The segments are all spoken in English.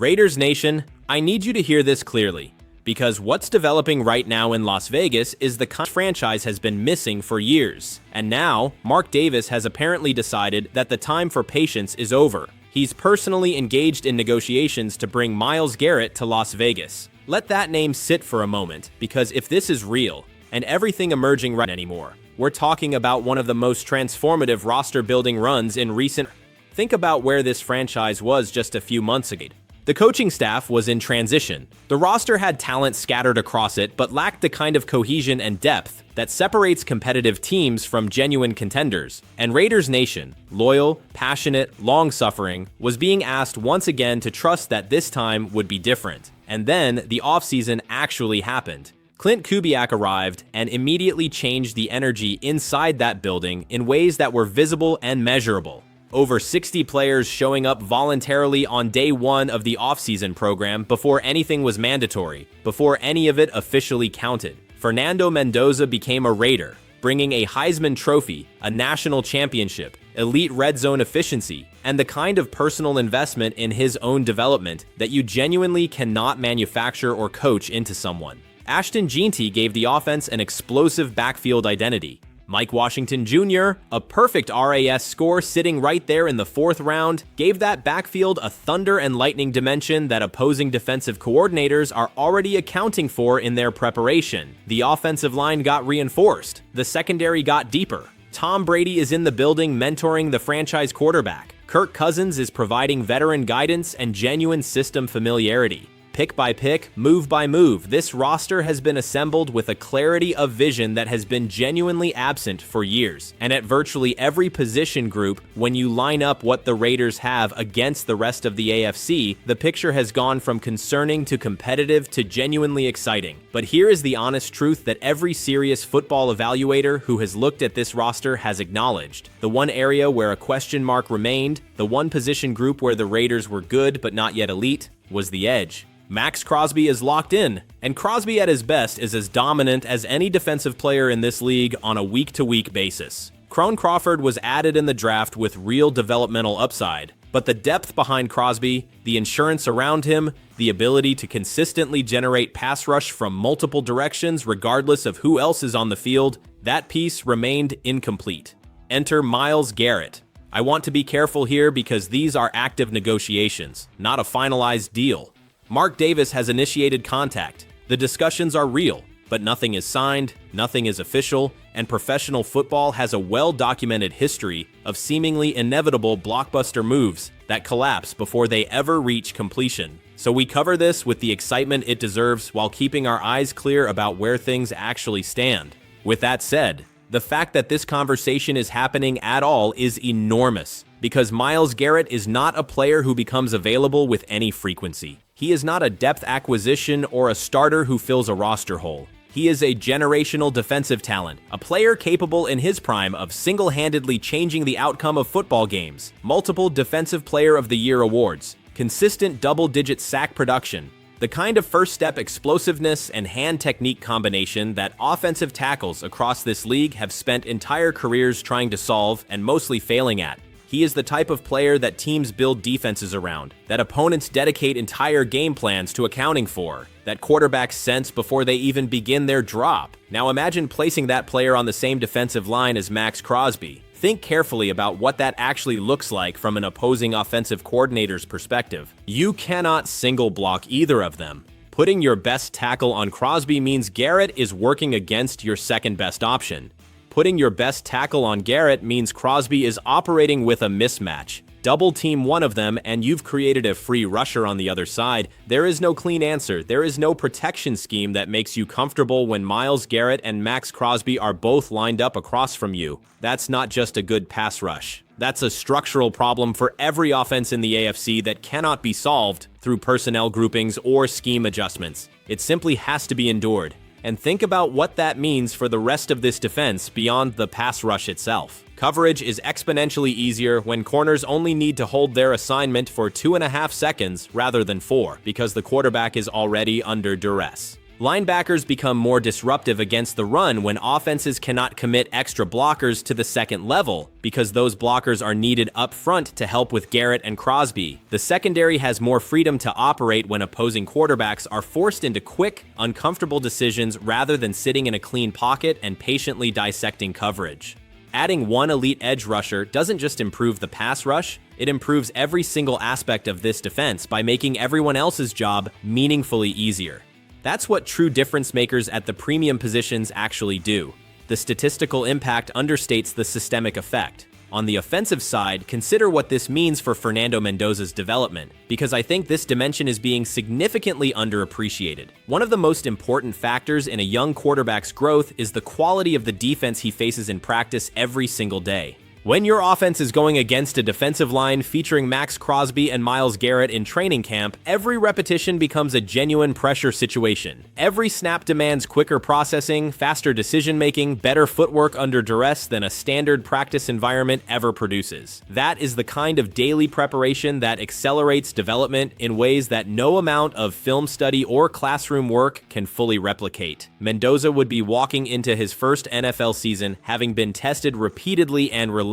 Raiders Nation, I need you to hear this clearly, because what's developing right now in Las Vegas is the kind franchise has been missing for years. And now, Mark Davis has apparently decided that the time for patience is over. He's personally engaged in negotiations to bring Myles Garrett to Las Vegas. Let that name sit for a moment, because if this is real, and everything emerging right anymore, we're talking about one of the most transformative roster-building runs in recent... Think about where this franchise was just a few months ago. The coaching staff was in transition. The roster had talent scattered across it, but lacked the kind of cohesion and depth that separates competitive teams from genuine contenders. And Raiders Nation, loyal, passionate, long-suffering, was being asked once again to trust that this time would be different. And then the offseason actually happened. Clint Kubiak arrived and immediately changed the energy inside that building in ways that were visible and measurable. Over 60 players showing up voluntarily on day one of the offseason program before anything was mandatory, before any of it officially counted. Fernando Mendoza became a Raider, bringing a Heisman Trophy, a national championship, elite red zone efficiency, and the kind of personal investment in his own development that you genuinely cannot manufacture or coach into someone. Ashton Jeanty gave the offense an explosive backfield identity. Mike Washington Jr., a perfect RAS score sitting right there in the 4th round, gave that backfield a thunder and lightning dimension that opposing defensive coordinators are already accounting for in their preparation. The offensive line got reinforced. The secondary got deeper. Tom Brady is in the building mentoring the franchise quarterback. Kirk Cousins is providing veteran guidance and genuine system familiarity. Pick by pick, move by move, this roster has been assembled with a clarity of vision that has been genuinely absent for years. And at virtually every position group, when you line up what the Raiders have against the rest of the AFC, the picture has gone from concerning to competitive to genuinely exciting. But here is the honest truth that every serious football evaluator who has looked at this roster has acknowledged. The one area where a question mark remained, the one position group where the Raiders were good but not yet elite, was the edge. Maxx Crosby is locked in, and Crosby at his best is as dominant as any defensive player in this league on a week-to-week basis. Crone Crawford was added in the draft with real developmental upside, but the depth behind Crosby, the insurance around him, the ability to consistently generate pass rush from multiple directions regardless of who else is on the field, that piece remained incomplete. Enter Myles Garrett. I want to be careful here because these are active negotiations, not a finalized deal. Mark Davis has initiated contact. The discussions are real, but nothing is signed, nothing is official, and professional football has a well-documented history of seemingly inevitable blockbuster moves that collapse before they ever reach completion. So we cover this with the excitement it deserves while keeping our eyes clear about where things actually stand. With that said, the fact that this conversation is happening at all is enormous, because Myles Garrett is not a player who becomes available with any frequency. He is not a depth acquisition or a starter who fills a roster hole. He is a generational defensive talent, a player capable in his prime of single-handedly changing the outcome of football games, multiple Defensive Player of the Year awards, consistent double-digit sack production, the kind of first-step explosiveness and hand technique combination that offensive tackles across this league have spent entire careers trying to solve and mostly failing at. He is the type of player that teams build defenses around, that opponents dedicate entire game plans to accounting for, that quarterbacks sense before they even begin their drop. Now imagine placing that player on the same defensive line as Maxx Crosby. Think carefully about what that actually looks like from an opposing offensive coordinator's perspective. You cannot single block either of them. Putting your best tackle on Crosby means Garrett is working against your second best option. Putting your best tackle on Garrett means Crosby is operating with a mismatch. Double team one of them and you've created a free rusher on the other side. There is no clean answer. There is no protection scheme that makes you comfortable when Myles Garrett and Maxx Crosby are both lined up across from you. That's not just a good pass rush. That's a structural problem for every offense in the AFC that cannot be solved through personnel groupings or scheme adjustments. It simply has to be endured. And think about what that means for the rest of this defense beyond the pass rush itself. Coverage is exponentially easier when corners only need to hold their assignment for 2.5 seconds rather than 4, because the quarterback is already under duress. Linebackers become more disruptive against the run when offenses cannot commit extra blockers to the second level, because those blockers are needed up front to help with Garrett and Crosby. The secondary has more freedom to operate when opposing quarterbacks are forced into quick, uncomfortable decisions rather than sitting in a clean pocket and patiently dissecting coverage. Adding one elite edge rusher doesn't just improve the pass rush, it improves every single aspect of this defense by making everyone else's job meaningfully easier. That's what true difference makers at the premium positions actually do. The statistical impact understates the systemic effect. On the offensive side, consider what this means for Fernando Mendoza's development, because I think this dimension is being significantly underappreciated. One of the most important factors in a young quarterback's growth is the quality of the defense he faces in practice every single day. When your offense is going against a defensive line featuring Maxx Crosby and Myles Garrett in training camp, every repetition becomes a genuine pressure situation. Every snap demands quicker processing, faster decision-making, better footwork under duress than a standard practice environment ever produces. That is the kind of daily preparation that accelerates development in ways that no amount of film study or classroom work can fully replicate. Mendoza would be walking into his first NFL season having been tested repeatedly and relentlessly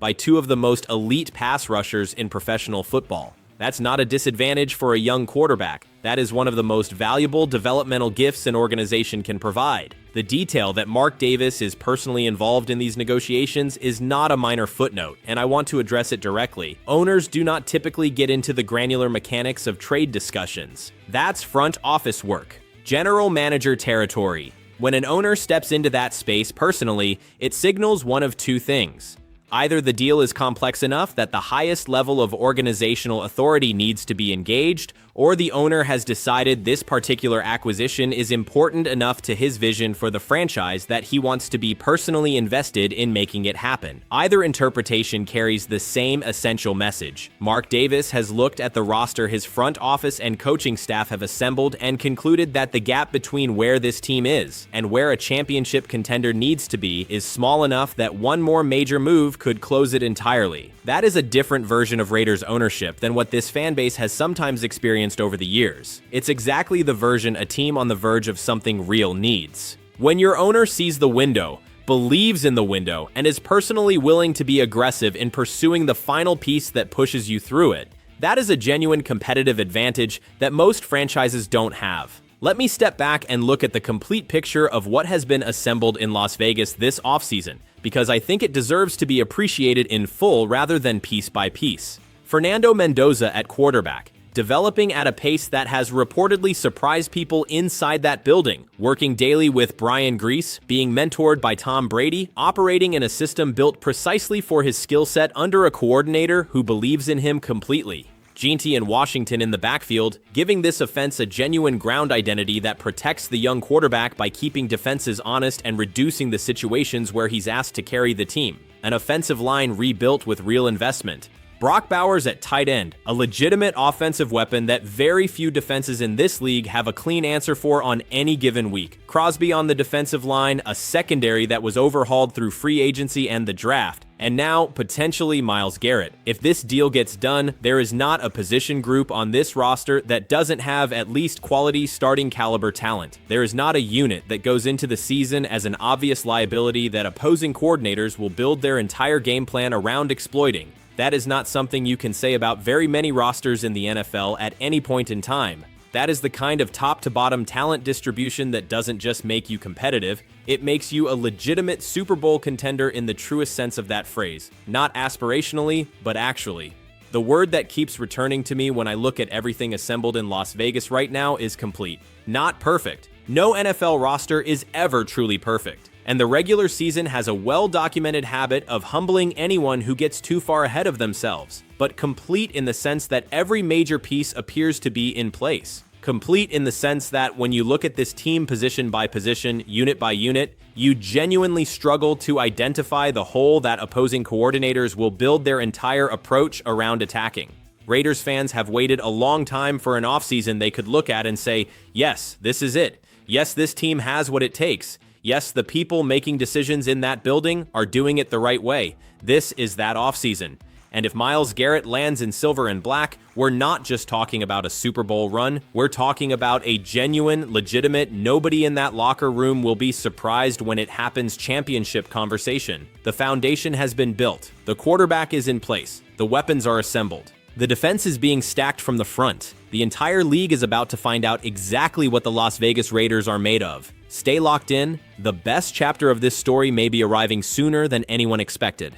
by two of the most elite pass rushers in professional football. That's not a disadvantage for a young quarterback. That is one of the most valuable developmental gifts an organization can provide. The detail that Mark Davis is personally involved in these negotiations is not a minor footnote, and I want to address it directly. Owners do not typically get into the granular mechanics of trade discussions. That's front office work, general manager territory. When an owner steps into that space personally, it signals one of two things. Either the deal is complex enough that the highest level of organizational authority needs to be engaged, or the owner has decided this particular acquisition is important enough to his vision for the franchise that he wants to be personally invested in making it happen. Either interpretation carries the same essential message. Mark Davis has looked at the roster his front office and coaching staff have assembled and concluded that the gap between where this team is and where a championship contender needs to be is small enough that one more major move could close it entirely. That is a different version of Raiders ownership than what this fan base has sometimes experienced over the years. It's exactly the version a team on the verge of something real needs. When your owner sees the window, believes in the window, and is personally willing to be aggressive in pursuing the final piece that pushes you through it, that is a genuine competitive advantage that most franchises don't have. Let me step back and look at the complete picture of what has been assembled in Las Vegas this offseason, because I think it deserves to be appreciated in full rather than piece by piece. Fernando Mendoza at quarterback, developing at a pace that has reportedly surprised people inside that building, working daily with Brian Grease, being mentored by Tom Brady, operating in a system built precisely for his skill set under a coordinator who believes in him completely. Ginty and Washington in the backfield, giving this offense a genuine ground identity that protects the young quarterback by keeping defenses honest and reducing the situations where he's asked to carry the team. An offensive line rebuilt with real investment. Brock Bowers at tight end, a legitimate offensive weapon that very few defenses in this league have a clean answer for on any given week. Crosby on the defensive line, a secondary that was overhauled through free agency and the draft. And now, potentially Myles Garrett. If this deal gets done, there is not a position group on this roster that doesn't have at least quality starting caliber talent. There is not a unit that goes into the season as an obvious liability that opposing coordinators will build their entire game plan around exploiting. That is not something you can say about very many rosters in the NFL at any point in time. That is the kind of top-to-bottom talent distribution that doesn't just make you competitive, it makes you a legitimate Super Bowl contender in the truest sense of that phrase. Not aspirationally, but actually. The word that keeps returning to me when I look at everything assembled in Las Vegas right now is complete. Not perfect. No NFL roster is ever truly perfect. And the regular season has a well-documented habit of humbling anyone who gets too far ahead of themselves, but complete in the sense that every major piece appears to be in place. Complete in the sense that when you look at this team position by position, unit by unit, you genuinely struggle to identify the hole that opposing coordinators will build their entire approach around attacking. Raiders fans have waited a long time for an offseason they could look at and say, yes, this is it. Yes, this team has what it takes. Yes, the people making decisions in that building are doing it the right way. This is that offseason. And if Myles Garrett lands in silver and black, we're not just talking about a Super Bowl run, we're talking about a genuine, legitimate, nobody in that locker room will be surprised when it happens championship conversation. The foundation has been built, the quarterback is in place, the weapons are assembled. The defense is being stacked from the front. The entire league is about to find out exactly what the Las Vegas Raiders are made of. Stay locked in. The best chapter of this story may be arriving sooner than anyone expected.